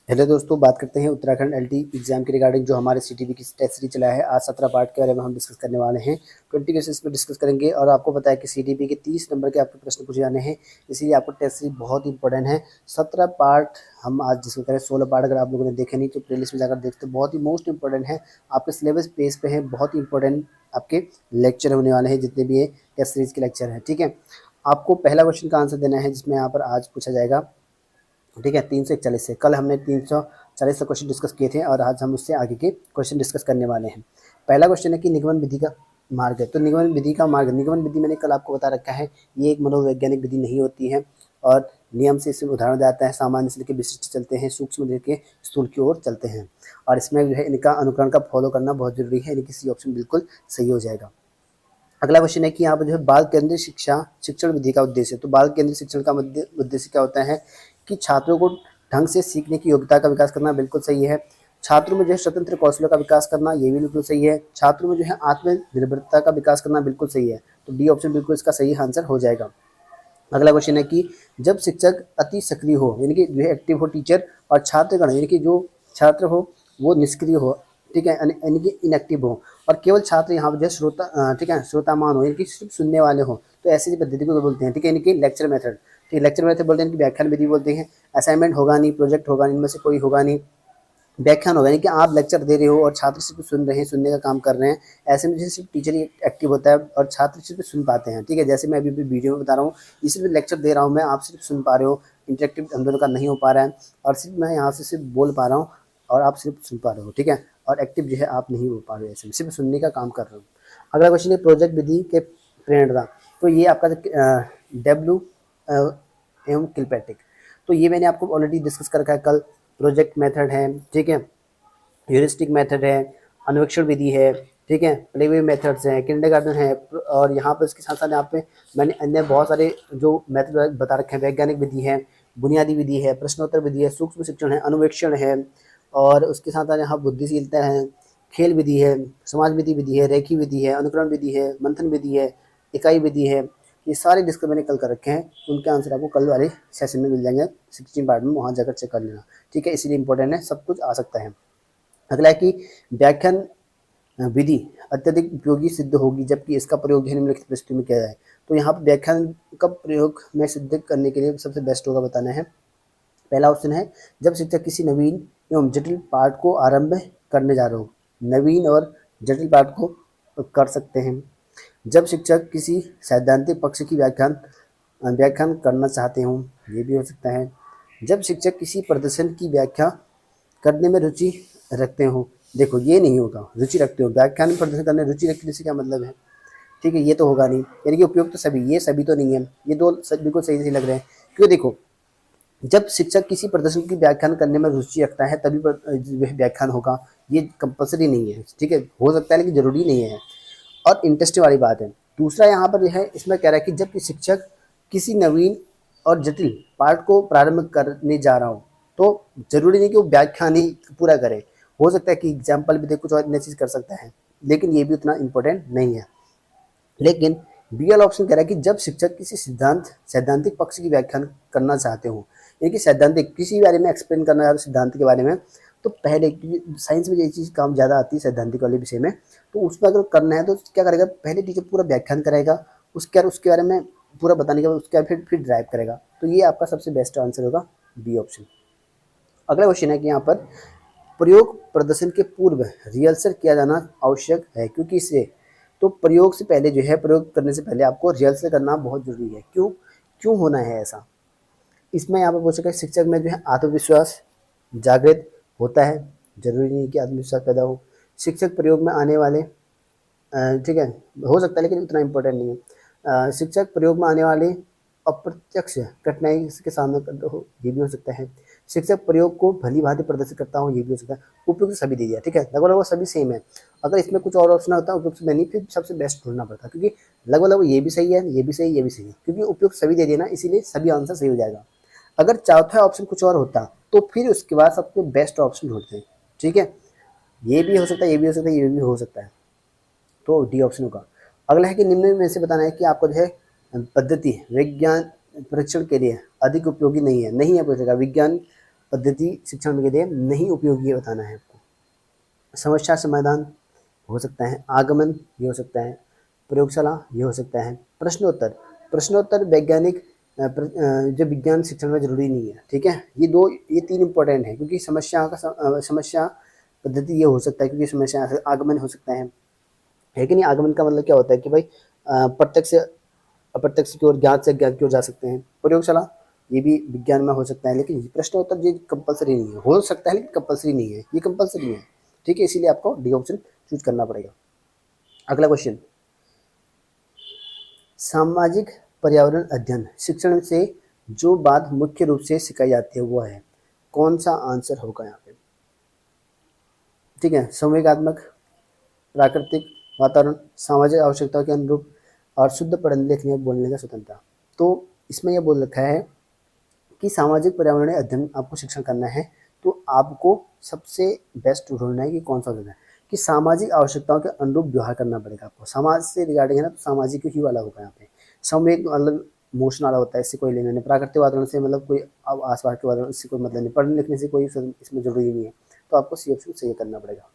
Hello दोस्तों, बात करते हैं उत्तराखंड एलटी एग्जाम के रिगार्डिंग जो हमारे सीटीबी की टेस्ट सीरीज चला है। आज 17 पार्ट के बारे में हम डिस्कस करने वाले हैं। 20 क्वेश्चंस पे डिस्कस करेंगे और आपको पता है कि सीटीबी के 30 नंबर के आपके प्रश्न पूछे जाने हैं, इसलिए आपको टेस्ट सीरीज बहुत ही इंपॉर्टेंट है। 17 पार्ट हम आज डिस्कस करें। 16 पार्ट अगर आप लोगों ने देखे नहीं तो प्लेलिस्ट में जाकर देखते, बहुत ही मोस्ट इंपॉर्टेंट है, आपके सिलेबस बेस पे है, बहुत ही इंपॉर्टेंट आपके लेक्चर होने वाले हैं, जितने भी ये टेस्ट सीरीज के लेक्चर हैं। ठीक है, आपको पहला क्वेश्चन का आंसर देना है जिसमें यहाँ पर आज पूछा जाएगा। ठीक है, 341 से कल हमने 340 से क्वेश्चन डिस्कस किए थे और आज हम उससे आगे के क्वेश्चन डिस्कस करने वाले हैं। पहला क्वेश्चन है कि निगमन विधि का मार्ग है। तो निगमन विधि का मार्ग, निगमन विधि मैंने कल आपको बता रखा है, ये एक मनोवैज्ञानिक विधि नहीं होती है और नियम से इसमें उदाहरण जाता है। सामान्य से लेकर विशिष्ट चलते हैं, सूक्ष्म लेके स्थूल की ओर चलते हैं और इसमें जो है इनका अनुकरण का फॉलो करना बहुत जरूरी है। यानी कि सी ऑप्शन बिल्कुल सही हो जाएगा। अगला क्वेश्चन है कि यहाँ पर जो है बाल केंद्रित शिक्षण विधि का उद्देश्य। तो बाल केंद्रित शिक्षण का उद्देश्य क्या होता है कि छात्रों को ढंग से सीखने की योग्यता का विकास करना, बिल्कुल सही है। छात्रों में जो है स्वतंत्र कौशलों का विकास करना, ये भी बिल्कुल सही है। छात्रों में जो है आत्मनिर्भरता का विकास करना, बिल्कुल सही है। तो डी ऑप्शन बिल्कुल इसका सही आंसर हो जाएगा। अगला क्वेश्चन है कि जब शिक्षक अति सक्रिय हो, यानी कि जो है एक्टिव हो टीचर, और छात्रगण यानी कि जो छात्र हो वो निष्क्रिय हो, ठीक है, यानी कि इनएक्टिव हो, और केवल छात्र यहाँ पर जो श्रोता, ठीक है, श्रोतामान हो, यानी कि सिर्फ सुनने वाले हो, तो ऐसी पद्धति को बोलते हैं। ठीक है, यानी कि लेक्चर मेथड। ठीक है, लेक्चर मेथड बोलते हैं, इनकी व्याख्यान विधि बोलते हैं। असाइनमेंट होगा नहीं, प्रोजेक्ट होगा नहीं, इनमें से कोई होगा नहीं, व्याख्यान होगा, यानी कि आप लेक्चर दे रहे हो और छात्र सिर्फ सुन रहे हैं, सुनने का काम कर रहे हैं। ऐसे में सिर्फ टीचर ही एक्टिव होता है और छात्र सिर्फ सुन पाते हैं। ठीक है, जैसे मैं अभी भी वीडियो में बता रहा हूँ, ये सिर्फ लेक्चर दे रहा हूँ मैं, आप सिर्फ सुन पा रहे हो, इंटरेक्टिव हम दोनों का नहीं हो पा रहा है, और सिर्फ मैं यहाँ से सिर्फ बोल पा रहा हूँ और आप सिर्फ सुन पा रहे हो। ठीक है, और एक्टिव जो है आप नहीं हो पा रहे हो, ऐसे में सिर्फ सुनने का काम कर रहे हो। अगला क्वेश्चन है प्रोजेक्ट विधि के प्रेरणा। तो ये आपका डब्ल्यू एवं किलपैट्रिक, तो ये मैंने आपको ऑलरेडी डिस्कस कर रखा है कल। प्रोजेक्ट मेथड है, ठीक है, ह्यूरिस्टिक मेथड है, अन्वेक्षण विधि है, ठीक है, प्लेवे मेथड्स हैं, किंडरगार्टन है, और यहाँ पर इसके साथ साथ यहाँ पे मैंने अन्य बहुत सारे जो मेथड बता रखे हैं। वैज्ञानिक विधि है, बुनियादी विधि है, प्रश्नोत्तर विधि है, सूक्ष्म शिक्षण है, अनुवेक्षण है, और उसके साथ साथ यहाँ बुद्धिशीलता है, खेल विधि है, समाज विधि है, रेखी विधि है, अनुकरण विधि है, मंथन विधि है, इकाई विधि है। ये सारे डिस्कस मैंने कल कर रखे हैं, उनके आंसर आपको कल वाले सेशन में मिल जाएंगे 16 पार्ट में, वहाँ जाकर चेक कर लेना। ठीक है, इसीलिए इंपॉर्टेंट है, सब कुछ आ सकता है। अगला है कि व्याख्यान विधि अत्यधिक उपयोगी सिद्ध होगी जबकि इसका प्रयोग निम्नलिखित परिस्थिति में किया जाए। तो यहाँ पर व्याख्यान का प्रयोग में सिद्ध करने के लिए सबसे बेस्ट होगा बताना है। पहला ऑप्शन है जब शिक्षक किसी नवीन एवं जटिल पाठ को आरंभ करने जा रहे हो। नवीन और जटिल पाठ को कर सकते हैं। जब शिक्षक किसी सैद्धांतिक पक्ष की व्याख्यान करना चाहते हो, ये भी हो सकता है। जब शिक्षक किसी प्रदर्शन की व्याख्या करने में रुचि रखते हो। देखो ये नहीं होगा, रुचि रखते हो, व्याख्यान में प्रदर्शन करने रुचि रखने से क्या मतलब है। ठीक है, ये तो होगा नहीं, यानी कि उपयोग तो सभी, ये सभी तो नहीं है, ये दो बिल्कुल सही सही लग रहे हैं। क्यों, देखो जब शिक्षक किसी प्रदर्शन की व्याख्यान करने में रुचि रखता है तभी वह व्याख्यान होगा, ये कंपल्सरी नहीं है। ठीक है, हो सकता है लेकिन जरूरी नहीं है, और इंटरेस्टिंग वाली बात है। दूसरा यहाँ पर है, इसमें कह रहा है कि जब शिक्षक किसी नवीन और जटिल पाठ को प्रारंभ करने जा रहा हो, तो जरूरी नहीं कि वो व्याख्यान ही पूरा करे, हो सकता है कि एग्जाम्पल भी दे, कुछ और अन्य चीज़ कर सकता है, लेकिन ये भी उतना इम्पोर्टेंट नहीं है। लेकिन बी वाला ऑप्शन कह रहा है कि जब शिक्षक किसी सैद्धांतिक पक्ष की व्याख्यान करना चाहते हो, यानी कि सैद्धांतिक किसी बारे में एक्सप्लेन करना है सिद्धांत के बारे में, तो पहले साइंस में ये चीज़ काम ज़्यादा आती है सैद्धांतिक वाले विषय में, तो उसमें अगर करना है तो क्या करेगा, पहले टीचर पूरा व्याख्यान करेगा, उसके बारे में पूरा बताने के बाद उसके बाद फिर ड्राइव करेगा। तो ये आपका सबसे बेस्ट आंसर होगा, बी ऑप्शन। अगला क्वेश्चन है कि यहाँ पर प्रयोग प्रदर्शन के पूर्व रिहर्सल किया जाना आवश्यक है, क्योंकि इससे तो प्रयोग से पहले जो है, प्रयोग करने से पहले आपको रिहर्सल करना बहुत जरूरी है। क्यों होना है ऐसा, इसमें यहाँ पर पूछ सका शिक्षक में जो है आत्मविश्वास जागृत होता है, जरूरी नहीं कि आत्मविश्वास पैदा हो। शिक्षक प्रयोग में आने वाले, ठीक है, हो सकता है लेकिन उतना इम्पोर्टेंट नहीं है। शिक्षक प्रयोग में आने वाले अप्रत्यक्ष कठिनाई के सामना करते हो, ये भी हो सकता है। शिक्षक प्रयोग को भली भांति प्रदर्शित करता हूँ, ये भी हो सकता है। उपयुक्त सभी दे दिया, ठीक है, लगभग सभी सेम है। अगर इसमें कुछ और ऑप्शन होता है उपयुक्त में नहीं, फिर सबसे बेस्ट ढूंढना पड़ता, क्योंकि लगभग ये भी सही है, ये भी सही, ये भी सही है, क्योंकि उपयुक्त सभी दे दिया ना, इसीलिए सभी आंसर सही हो जाएगा। अगर चौथा ऑप्शन कुछ और होता तो फिर उसके बाद सबसे बेस्ट ऑप्शन ढूंढते हैं। ठीक है, ये भी हो सकता है, ये भी हो सकता है, ये भी हो सकता है, तो डी ऑप्शन होगा। अगला है कि निम्न में से बताना है कि आपको जो है पद्धति विज्ञान परीक्षण के लिए अधिक उपयोगी नहीं है, पूछेगा विज्ञान पद्धति शिक्षण के लिए नहीं उपयोगी बताना है आपको। समस्या समाधान हो सकता है, आगमन ये हो सकता है, प्रयोगशाला ये हो सकता है, प्रश्नोत्तर। प्रश्नोत्तर वैज्ञानिक जो विज्ञान शिक्षण में जरूरी नहीं है, ठीक है। ये तीन इंपॉर्टेंट है, क्योंकि समस्या पद्धति ये हो सकता है, क्योंकि समस्या आगमन हो सकता है कि नहीं। आगमन का मतलब क्या होता है कि भाई प्रत्यक्ष से अप्रत्यक्ष की ओर, ज्ञात से अज्ञात की ओर जा सकते हैं। प्रयोगशाला ये भी विज्ञान में हो सकता है, लेकिन प्रश्नोत्तर ये कंपलसरी नहीं है, हो सकता है लेकिन कंपलसरी नहीं है, ये कंपलसरी है, ठीक है। इसीलिए आपको डी ऑप्शन चूज करना पड़ेगा। अगला क्वेश्चन, सामाजिक पर्यावरण अध्ययन शिक्षण से जो बात मुख्य रूप से सिखाई जाती है वो है, कौन सा आंसर होगा यहाँ पे, ठीक है। संवेगात्मक, प्राकृतिक वातावरण, सामाजिक आवश्यकताओं के अनुरूप और शुद्ध पढ़ने लिखने बोलने का स्वतंत्रता। तो इसमें यह बोल रखा है कि सामाजिक पर्यावरणीय अध्ययन आपको शिक्षण करना है, तो आपको सबसे बेस्ट ढूंढना है कि कौन सा होना है, कि सामाजिक आवश्यकताओं के अनुरूप व्यवहार करना पड़ेगा आपको। समाज से रिगार्डिंग है ना, तो सामाजिक ही वाला होगा यहाँ पे। संवेग मतलब मोशन वाला होता है, इससे कोई लेना नहीं। प्राकृतिक वातावरण से मतलब कोई अब आसपास के वातावरण, इससे कोई मतलब नहीं। पढ़ने लिखने से कोई इसमें जरूरी नहीं है, तो आपको सी ऑप्शन सही करना पड़ेगा।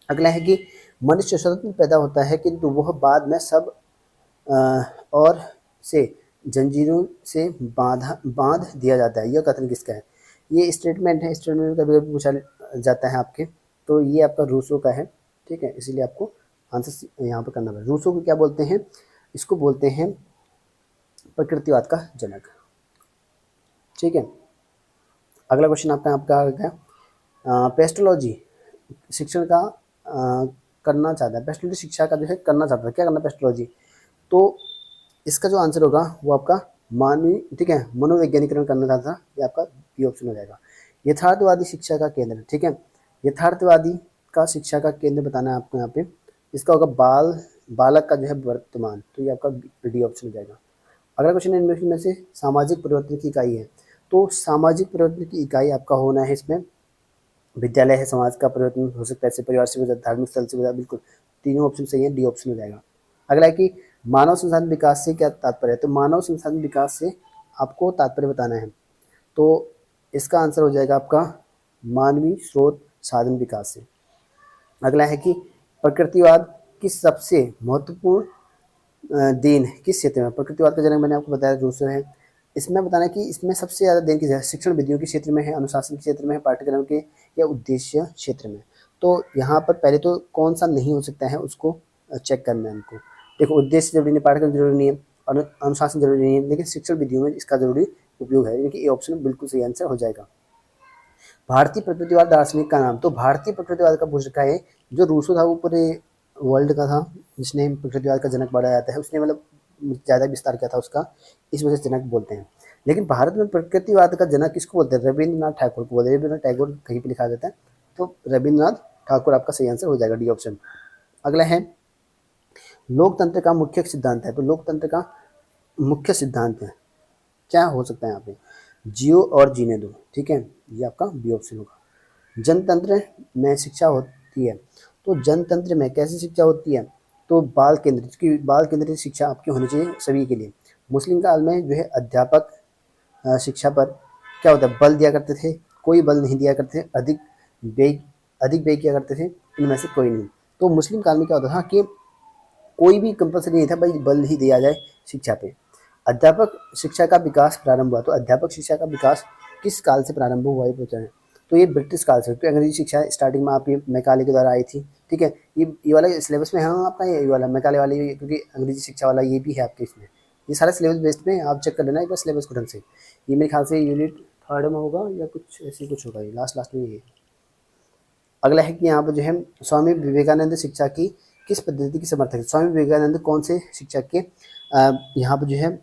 अगला है कि मनुष्य स्वतंत्र पैदा होता है किंतु वह बाद में सब और से जंजीरों से बांध दिया जाता है। यह कथन किसका है? ये स्टेटमेंट है, स्टेटमेंट कभी कभी पूछा जाता है आपके, तो ये आपका रूसो का है, ठीक है। इसीलिए आपको आंसर यहाँ पर करना पड़ेगा। रूसो को क्या बोलते हैं? इसको बोलते हैं प्रकृतिवाद का जनक, ठीक है। अगला क्वेश्चन आपका आ गया, पेस्टोलॉजी शिक्षण का करना चाहता है, पेस्टोलॉजी शिक्षा का जो है करना चाहता है, क्या करना पेस्टोलॉजी? तो इसका जो आंसर होगा वो आपका मानवीय, ठीक है, मनोवैज्ञानिकरण करना चाहता था, ये आपका बी ऑप्शन हो जाएगा। यथार्थवादी शिक्षा का केंद्र, ठीक है, यथार्थवादी का शिक्षा का केंद्र बताना है आपको यहाँ पे। इसका होगा बालक का जो है वर्तमान, तो ये आपका डी ऑप्शन हो जाएगा। अगला क्वेश्चन है इनमें से सामाजिक परिवर्तन की इकाई है, तो सामाजिक परिवर्तन की इकाई आपका होना है इसमें विद्यालय है। समाज का परिवर्तन हो सकता है इससे, परिवार से, धार्मिक स्थल से, बिल्कुल तीनों ऑप्शन सही है, डी ऑप्शन हो जाएगा। अगला है कि मानव संसाधन विकास से क्या तात्पर्य है, तो मानव संसाधन विकास से आपको तात्पर्य बताना है, तो इसका आंसर हो जाएगा आपका मानवीय स्रोत साधन विकास से। अगला है कि प्रकृतिवाद की सबसे महत्वपूर्ण देन किस क्षेत्र में? प्रकृतिवाद का जनक मैंने आपको बताया रूसो है। इसमें बताना है कि इसमें सबसे ज़्यादा देन किस है? शिक्षण विधियों के क्षेत्र में है, अनुशासन के क्षेत्र में है, पाठ्यक्रम के या उद्देश्य क्षेत्र में। तो यहाँ पर पहले तो कौन सा नहीं हो सकता है उसको चेक करना है हमको। देखो, उद्देश्य जरूरी नहीं, पाठ्यक्रम जरूरी नहीं है, अनुशासन जरूरी नहीं है, लेकिन शिक्षण विधियों में इसका जरूरी उपयोग है, यानी कि ये ऑप्शन बिल्कुल सही आंसर हो जाएगा। भारतीय प्रकृतिवाद दार्शनिक का नाम, तो भारतीय प्रकृतिवाद का पूछ रखा है, जो रूसो था वो पूरे वर्ल्ड का था जिसने प्रकृतिवाद का जनक माना जाता है, उसने मतलब ज़्यादा विस्तार किया था उसका, इस वजह से जनक बोलते हैं। लेकिन भारत में प्रकृतिवाद का जनक किसको बोलते हैं? रविंद्रनाथ ठाकुर को बोलते हैं। रविंद्रनाथ टैगोर कहीं पर लिखा जाता है, तो रविंद्रनाथ ठाकुर आपका सही आंसर हो जाएगा, डी ऑप्शन। अगला है लोकतंत्र का मुख्य सिद्धांत है, तो लोकतंत्र का मुख्य सिद्धांत है क्या हो सकता है यहाँ पे? जियो और जीने दो, ठीक है, ये आपका बी ऑप्शन होगा। जनतंत्र में शिक्षा होती है, तो जनतंत्र में कैसी शिक्षा होती है? तो बाल केंद्रित, की बाल केंद्रित शिक्षा आपकी होनी चाहिए सभी के लिए। मुस्लिम काल में जो है अध्यापक शिक्षा पर क्या होता है? बल दिया करते थे, कोई बल नहीं दिया करते थे, अधिक व्यय किया करते थे, इनमें से कोई नहीं। तो मुस्लिम काल में क्या होता था कि कोई भी कंपल्सरी नहीं था भाई बल ही दिया जाए शिक्षा पे। अध्यापक शिक्षा का विकास प्रारंभ हुआ, तो अध्यापक शिक्षा का विकास किस काल से प्रारंभ हुआ ये पूछा है, तो ये ब्रिटिश काल से। तो अंग्रेजी शिक्षा स्टार्टिंग में आपकी मैकाले के द्वारा आई थी, ठीक है। ये वाला सिलेबस में है आपका, ये वाला मैकाले वाली, क्योंकि अंग्रेजी शिक्षा वाला ये भी है आपके इसमें, ये सारा सिलेबस बेस्ड में आप चेक कर लेना एक बार सिलेबस को ढंग से। ये मेरे ख्याल से यूनिट 3 में होगा या कुछ ऐसे कुछ होगा, ये लास्ट में ये। अगला है कि यहाँ पर जो है स्वामी विवेकानंद शिक्षा की किस पद्धति की समर्थक है? स्वामी विवेकानंद कौन से शिक्षक के यहाँ पर जो है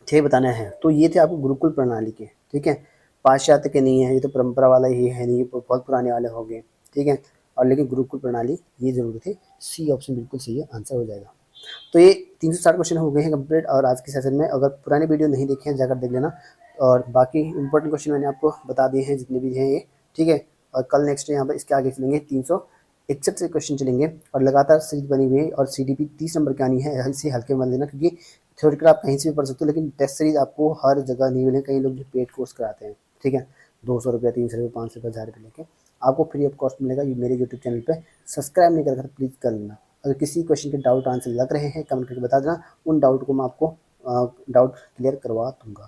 थे बताना है, तो ये थे आपको गुरुकुल प्रणाली के, ठीक है, पाश्चात्य के नहीं है, ये तो परंपरा वाला ही है, नहीं ये बहुत पुराने वाले हो गए, ठीक है। और लेकिन गुरुकुल प्रणाली ये जरूर थे, सी ऑप्शन बिल्कुल सही है, आंसर हो जाएगा। तो ये 360 क्वेश्चन हो गए हैं कंप्लीट। और आज के सेशन में अगर पुराने वीडियो नहीं देखे हैं जाकर देख लेना, और बाकी इंपॉर्टेंट क्वेश्चन मैंने आपको बता दिए हैं जितने भी हैं ये, ठीक है। और कल नेक्स्ट यहाँ पर इसके आगे चलेंगे 361 से क्वेश्चन चलेंगे, और लगातार सीरीज बनी हुई है, और CDP 30 नंबर की आनी है, इसे हल्के में लेना, क्योंकि थ्योरेटिकल आप कहीं से भी पढ़ सकते हो, लेकिन टेस्ट सीरीज आपको हर जगह नहीं मिले, कई लोग जो पेड कोर्स कराते हैं, ठीक है। 200 रुपये, 300 रुपये, 500 रुपये, 1000 रुपये लेके आपको फ्री ऑफ कॉस्ट मिलेगा। ये मेरे यूट्यूब चैनल पे सब्सक्राइब नहीं कर प्लीज़ कर लेना। अगर किसी क्वेश्चन के डाउट आंसर लग रहे हैं कमेंट करके बता देना, उन डाउट को मैं आपको डाउट क्लियर करवा दूँगा।